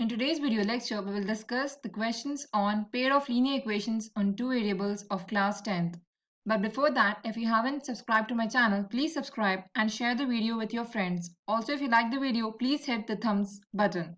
In today's video lecture, we will discuss the questions on pair of linear equations on two variables of class 10th. But before that, if you haven't subscribed to my channel, please subscribe and share the video with your friends. Also, if you like the video, please hit the thumbs button.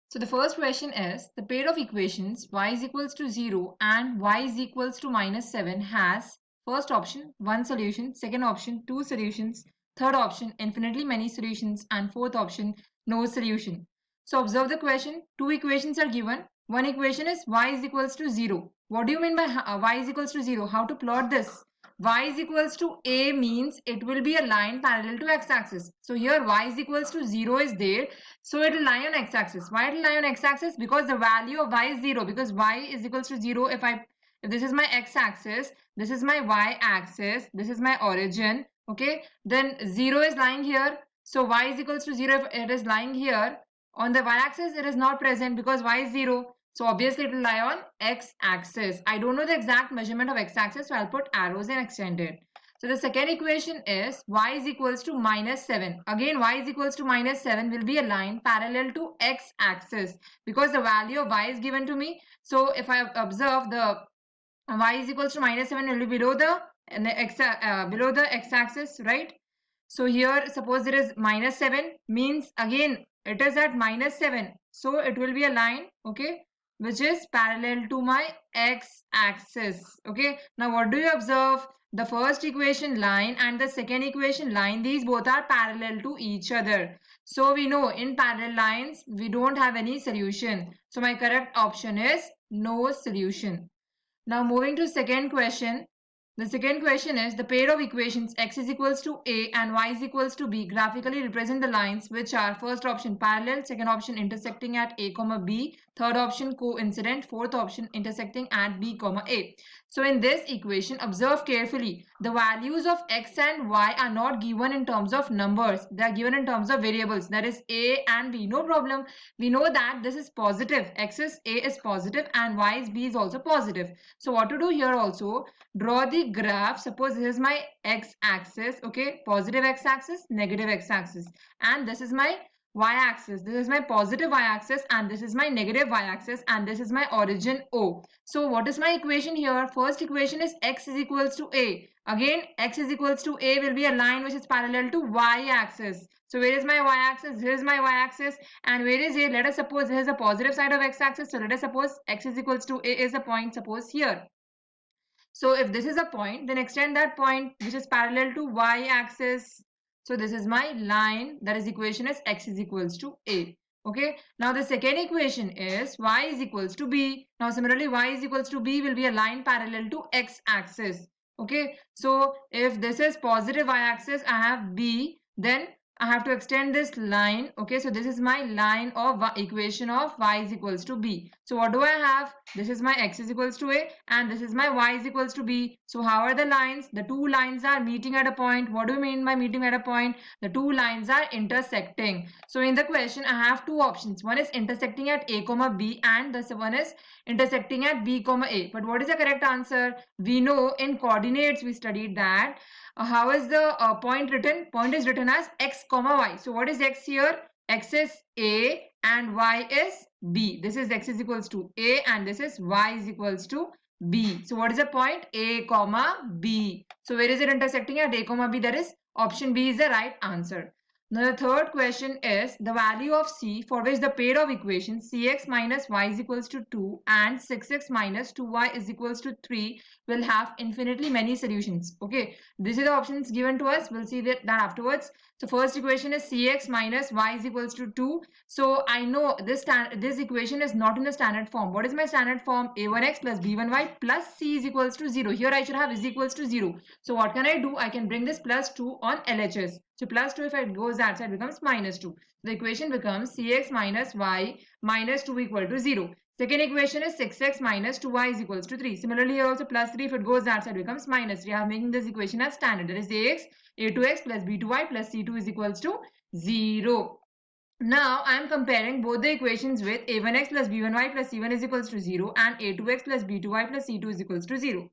So the first question is, the pair of equations y is equals to 0 and y is equals to minus 7 has first option, one solution, second option, two solutions, third option, infinitely many solutions, and fourth option, no solution. So observe the question. Two equations are given. One equation is y is equals to 0. What do you mean by y is equals to 0? How to plot this? Y is equals to a means it will be a line parallel to x-axis. So here y is equals to 0 is there. So it will lie on x-axis. Why it will lie on x-axis? Because the value of y is 0. Because y is equals to 0 if this is my x-axis, this is my y-axis, this is my origin. Okay. Then 0 is lying here. So y is equals to 0 if it is lying here. On the y-axis, it is not present because y is 0. So obviously, it will lie on x-axis. I don't know the exact measurement of x-axis, so I'll put arrows and extend it. So the second equation is y is equals to minus 7. Again, y is equals to minus 7 will be a line parallel to x-axis because the value of y is given to me. So if I observe the y is equals to minus 7 will be below the x-axis, right? So here, suppose there is minus 7 means again it is at minus 7. So it will be a line, okay, which is parallel to my x-axis. Okay. Now what do you observe? The first equation line and the second equation line, these both are parallel to each other. So we know in parallel lines, we don't have any solution. So my correct option is no solution. Now moving to second question. The second question is the pair of equations x is equals to a and y is equals to b graphically represent the lines which are first option parallel, second option intersecting at a comma b, third option coincident, fourth option intersecting at b comma a. So in this equation, observe carefully. The values of x and y are not given in terms of numbers. They are given in terms of variables. That is a and b. No problem. We know that this is positive. X is a is positive and y is b is also positive. So what to do here also? Draw the graph. Suppose this is my x-axis. Okay. Positive x-axis, negative x-axis. And this is my y-axis. This is my positive y-axis and this is my negative y-axis and this is my origin O. So what is my equation here? First equation is x is equals to a. Again, x is equals to a will be a line which is parallel to y-axis. So where is my y-axis? Here is my y-axis. And where is a? Let us suppose this is a positive side of x-axis. So let us suppose x is equals to a is a point, suppose here. So if this is a point, then extend that point which is parallel to y-axis. So this is my line, that is equation is x is equals to a. Okay. Now the second equation is y is equals to b. Now similarly y is equals to b will be a line parallel to x-axis. Okay. So if this is positive y-axis, I have b, then I have to extend this line. Okay, so this is my line of equation of y is equals to b. So what do I have? This is my x is equals to a and this is my y is equals to b. So how are the lines? The two lines are meeting at a point. What do you mean by meeting at a point? The two lines are intersecting. So in the question, I have two options. One is intersecting at a comma b and the one is intersecting at b comma a. But what is the correct answer? We know in coordinates we studied that how is the point written? Point is written as x comma y. So what is x here? X is a and y is b. This is x is equals to a and this is y is equals to b. So what is the point? A comma b. So where is it intersecting at a comma b? That is option B is the right answer. Now the third question is the value of c for which the pair of equations cx minus y is equals to 2 and 6x minus 2y is equals to 3 will have infinitely many solutions. Okay, these are the options given to us. We'll see that afterwards. So first equation is cx minus y is equals to 2. So I know this equation is not in the standard form. What is my standard form? a1x plus b1y plus c is equals to 0. Here I should have is equals to 0. So what can I do? I can bring this plus 2 on LHS. So plus 2 if it goes that side becomes minus 2. The equation becomes cx minus y minus 2 equal to 0. Second equation is 6x minus 2y is equals to 3. Similarly here also plus 3 if it goes that side becomes minus 3. I am making this equation as standard. That is ax, a2x plus b2y plus c2 is equals to 0. Now I am comparing both the equations with a1x plus b1y plus c1 is equals to 0 and a2x plus b2y plus c2 is equals to 0.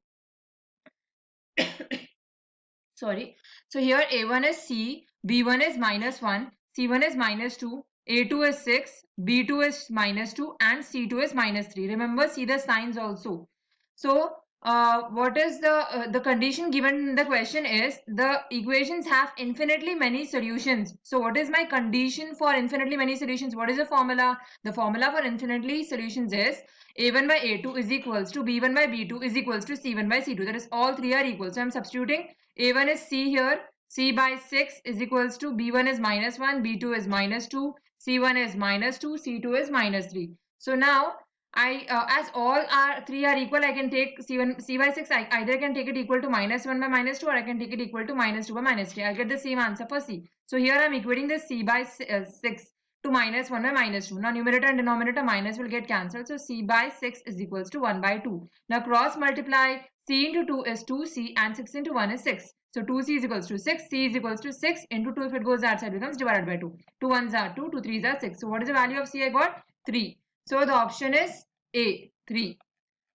Sorry. So here a1 is c, b1 is minus 1, c1 is minus 2, A2 is 6, B2 is -2, and C2 is -3. Remember, see the signs also. So, what is the condition given in the question is the equations have infinitely many solutions. So, what is my condition for infinitely many solutions? What is the formula? The formula for infinitely solutions is A1 by A2 is equals to B1 by B2 is equals to C1 by C2. That is, all three are equal. So, I'm substituting A1 is C here. C by 6 is equals to B1 is -1, B2 is -2, C1 is -2, C2 is -3. So now as all are three are equal, I can take C by 6. I either can take it equal to -1 by -2, or I can take it equal to -2 by -3. I'll get the same answer for C. So here I'm equating the C by 6 to -1 by -2. Now numerator and denominator minus will get cancelled. So C by 6 is equals to 1 by 2. Now cross multiply. C into 2 is 2C and 6 into 1 is 6. So 2C is equals to 6. C is equals to 6 into 2. If it goes outside, becomes divided by 2. 2 1s are 2. 2 3s are 6. So what is the value of C I got? 3. So the option is A, 3.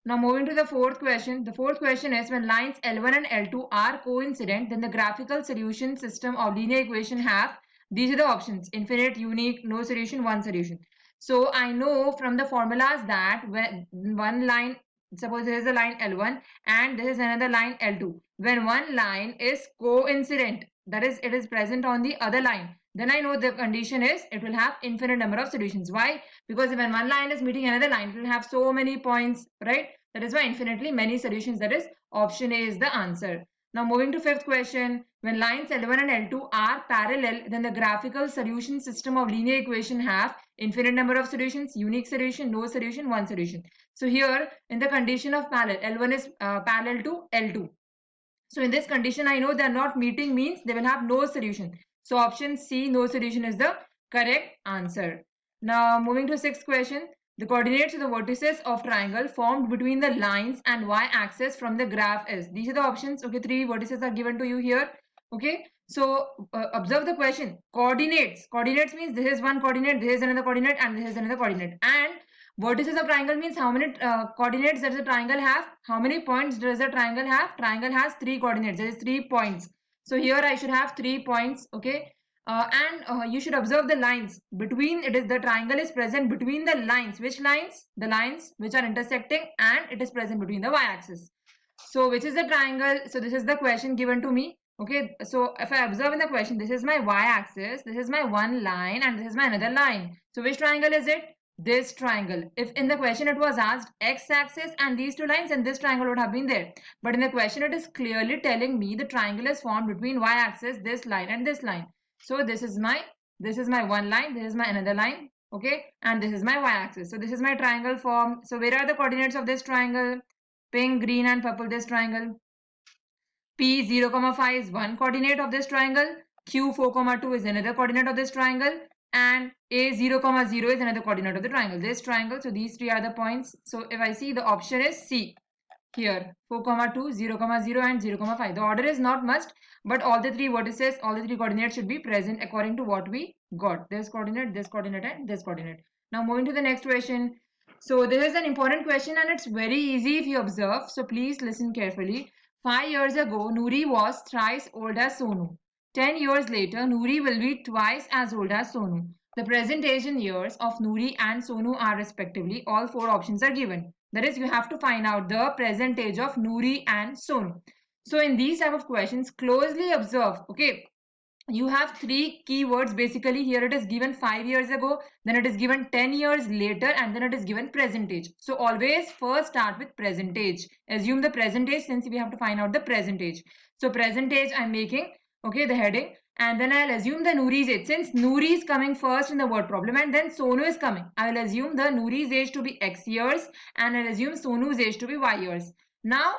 Now moving to the fourth question. The fourth question is when lines L1 and L2 are coincident, then the graphical solution system of linear equation have, these are the options: infinite, unique, no solution, one solution. So I know from the formulas that when one line, suppose this is a line L1 and this is another line L2. When one line is coincident, that is, it is present on the other line, then I know the condition is it will have infinite number of solutions. Why? Because when one line is meeting another line, it will have so many points, right? That is why infinitely many solutions. That is, option A is the answer. Now moving to fifth question. When lines L1 and L2 are parallel, then the graphical solution system of linear equation have infinite number of solutions, unique solution, no solution, one solution. So here in the condition of parallel, L1 is parallel to L2. So in this condition, I know they are not meeting, means they will have no solution. So option C, no solution, is the correct answer. Now moving to sixth question. The coordinates of the vertices of triangle formed between the lines and y-axis from the graph is. These are the options. Okay, three vertices are given to you here. Okay, so observe the question. Coordinates. Coordinates means this is one coordinate, this is another coordinate, and this is another coordinate. And vertices of triangle means how many coordinates does the triangle have? How many points does the triangle have? Triangle has 3 coordinates. There is 3 points. So here I should have 3 points. Okay. And you should observe the lines between. It is the triangle is present between the lines. Which lines? The lines which are intersecting, and it is present between the y-axis. So which is the triangle? So this is the question given to me. Okay, so if I observe in the question, this is my y-axis, this is my one line, and this is my another line. So which triangle is it? This triangle. If in the question it was asked x-axis and these two lines, and this triangle would have been there. But in the question it is clearly telling me the triangle is formed between y-axis, this line, and this line. So this is my one line, this is my another line, okay, and this is my y-axis. So this is my triangle form. So where are the coordinates of this triangle? Pink, green, and purple, this triangle. P 0,5 is one coordinate of this triangle. Q 4,2 is another coordinate of this triangle. And A 0,0 is another coordinate of the triangle. This triangle. So these three are the points. So if I see, the option is C. Here 4,2, 0,0 and 0,5. The order is not must, but all the three vertices, all the three coordinates should be present according to what we got. This coordinate, and this coordinate. Now moving to the next question. So this is an important question and it's very easy if you observe. So please listen carefully. 5 years ago, Noori was thrice old as Sonu. 10 years later, Noori will be twice as old as Sonu. The present age in years of Noori and Sonu are respectively. All four options are given. That is, you have to find out the present age of Noori and Sonu. So in these type of questions, closely observe. Okay, you have three keywords. Basically here it is given 5 years ago, then it is given 10 years later, and then it is given present age. So always first start with present age. Assume the present age, since we have to find out the present age. So present age I'm making, okay, the heading, and then I'll assume the Noori's age. Since Noori is coming first in the word problem and then Sonu is coming, I will assume the Noori's age to be X years and I'll assume Sonu's age to be Y years. Now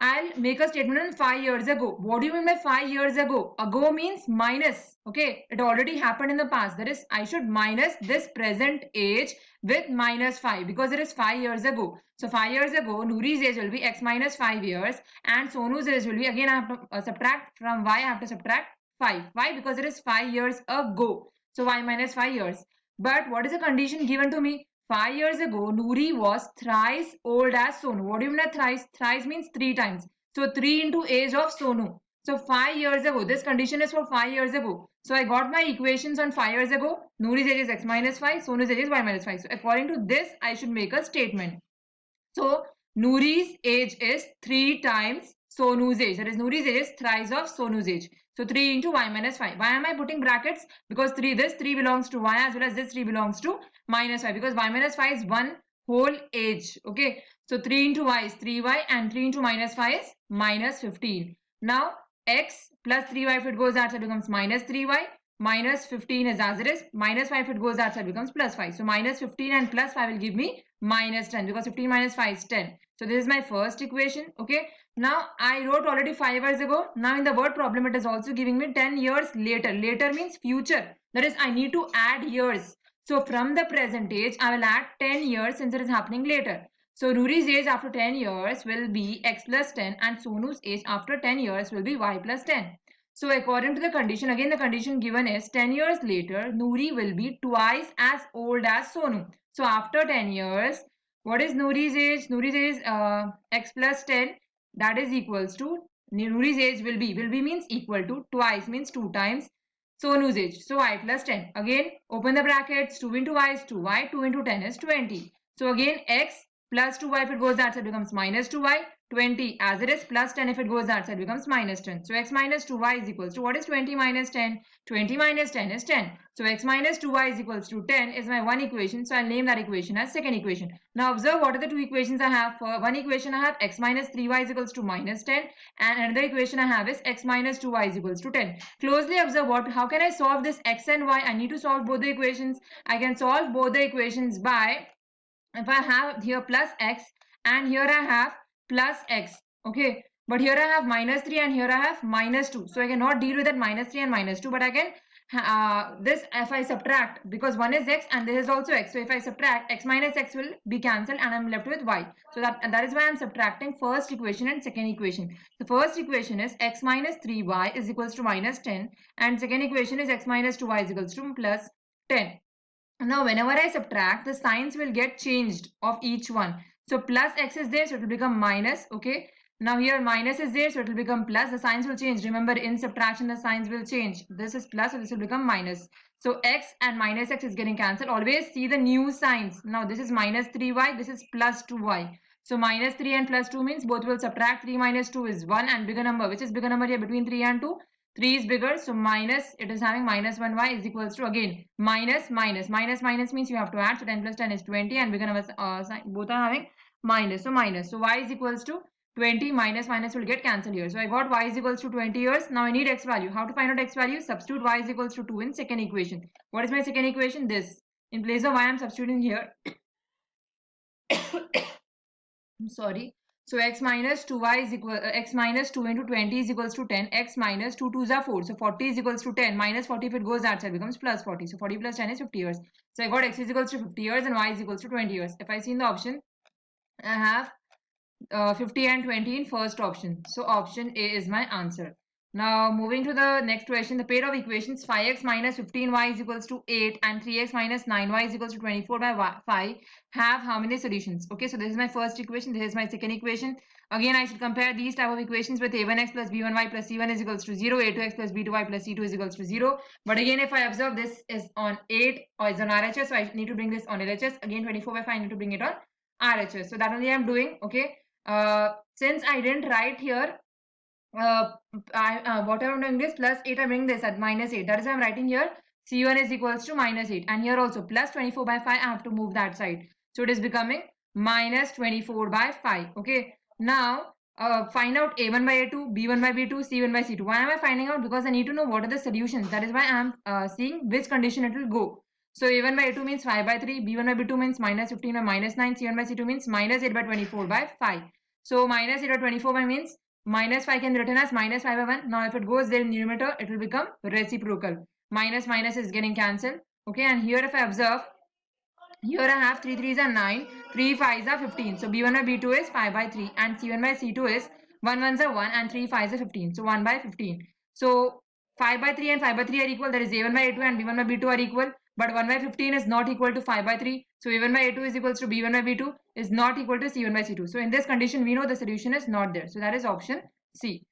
I'll make a statement on 5 years ago. What do you mean by 5 years ago? Ago means minus. Okay, it already happened in the past. That is, I should minus this present age with -5 because it is 5 years ago. So 5 years ago, Noori's age will be X minus 5 years and Sonu's age will be, again I have to subtract from Y, I have to subtract 5. Why? Because it is 5 years ago. So Y minus 5 years. But what is the condition given to me? 5 years ago, Noori was thrice old as Sonu. What do you mean by thrice? Thrice means 3 times. So 3 into age of Sonu. So 5 years ago, this condition is for 5 years ago. So I got my equations on 5 years ago. Noori's age is x minus 5, Sonu's age is y minus 5. So according to this, I should make a statement. So Noori's age is 3 times Sonu's age. That is, Noori's age is thrice of Sonu's age. So 3 into y minus 5. Why am I putting brackets? Because this 3 belongs to y as well as this 3 belongs to minus 5. Because y minus 5 is one whole age. Okay. So 3 into y is 3y and 3 into minus 5 is minus 15. Now x plus 3y if it goes outside becomes minus 3y. Minus 15 is as it is. Minus 5 if it goes outside becomes plus 5. So minus 15 and plus 5 will give me minus 10 because 15 minus 5 is 10. So this is my first equation. Okay. Now I wrote already 5 years ago. Now in the word problem it is also giving me 10 years later. Later means future. That is, I need to add years. So from the present age I will add 10 years since it is happening later. So Noori's age after 10 years will be x plus 10 and Sonu's age after 10 years will be y plus 10. So according to the condition, again the condition given is 10 years later, Noori will be twice as old as Sonu. So after 10 years, what is Noori's age? Noori's age is x plus 10. That is equals to, Noori's age will be means equal to, twice means 2 times Sonu's age. So y plus 10. Again, open the brackets, 2 into y is 2y, 2 into 10 is 20. So again, x plus 2y if it goes that side becomes minus 2y. 20 as it is plus 10 if it goes that side becomes minus 10. So x minus 2y is equals to, what is 20 minus 10? 20 minus 10 is 10. So x minus 2y is equals to 10 is my one equation. So I'll name that equation as second equation. Now observe what are the two equations I have. For one equation I have x minus 3y is equals to minus 10 and another equation I have is x minus 2y is equals to 10. Closely observe how can I solve this x and y. I need to solve both the equations. I can solve both the equations by, if I have here plus x and here I have plus x, okay, but here I have minus 3 and here I have minus 2. So I cannot deal with that minus 3 and minus 2, but I can this if I subtract, because one is x and this is also x, so if I subtract, x minus x will be cancelled and I'm left with y. So that is why I'm subtracting first equation and second equation. The first equation is x minus 3y is equals to minus 10 and second equation is x minus 2y is equals to plus 10. Now whenever I subtract, the signs will get changed of each one. So plus x is there, so it will become minus. Okay. Now here minus is there, so it will become plus. The signs will change. Remember, in subtraction the signs will change. This is plus, so this will become minus. So x and minus x is getting cancelled. Always see the new signs. Now this is minus 3y, this is plus 2y. So minus 3 and plus 2 means both will subtract. 3 minus 2 is 1 and bigger number. Which is bigger number here between 3 and 2? 3 is bigger, so minus, it is having minus 1y is equals to, again, minus means you have to add. So 10 plus 10 is 20 and bigger numbers both are having minus. So minus. So y is equals to 20, minus will get cancelled here. So I got y is equals to 20 years. Now I need x value. How to find out x value? Substitute y is equals to 2 in second equation. What is my second equation? This. In place of y, I am substituting here. I'm sorry. So x minus 2y is equal, x minus 2 into 20 is equals to 10. X minus 2 2s are 4. So 40 is equals to 10. Minus 40 if it goes outside becomes plus 40. So 40 plus 10 is 50 years. So I got x is equals to 50 years and y is equals to 20 years. If I see in the option, I have 50 and 20 in first option. So option A is my answer. Now moving to the next question, the pair of equations 5x minus 15y is equals to 8 and 3x minus 9y is equals to 24 by 5 have how many solutions? Okay, so this is my first equation, this is my second equation. Again, I should compare these type of equations with a1x plus b1y plus c1 is equals to 0, a2x plus b2y plus c2 is equals to 0. But again, if I observe this is on 8 or is on RHS, so I need to bring this on LHS. Again, 24 by 5 I need to bring it on RHS. So that only I am doing. Okay. Since I didn't write here, what I'm doing this plus 8, I'm bringing this at minus 8. That is why I'm writing here C1 is equals to minus 8. And here also plus 24 by 5, I have to move that side. So it is becoming minus 24 by 5. Okay. Now, find out A1 by A2, B1 by B2, C1 by C2. Why am I finding out? Because I need to know what are the solutions. That is why I am seeing which condition it will go. So A1 by A2 means 5 by 3, B1 by B2 means minus 15 by minus 9, C1 by C2 means minus 8 by 24 by 5. So minus 8 by 24 by means minus 5 can be written as minus 5 by 1. Now if it goes there in numerator, it will become reciprocal. Minus is getting cancelled. Okay, and here if I observe, here I have 3 3s are 9, 3 5s are 15. So B1 by B2 is 5 by 3 and C1 by C2 is 1 1s are 1 and 3 5s are 15. So 1 by 15. So 5 by 3 and 5 by 3 are equal. That is A1 by A2 and B1 by B2 are equal. But 1 by 15 is not equal to 5 by 3. So A1 by A2 is equals to B1 by B2 is not equal to C1 by C2. So in this condition, we know the solution is not there. So that is option C.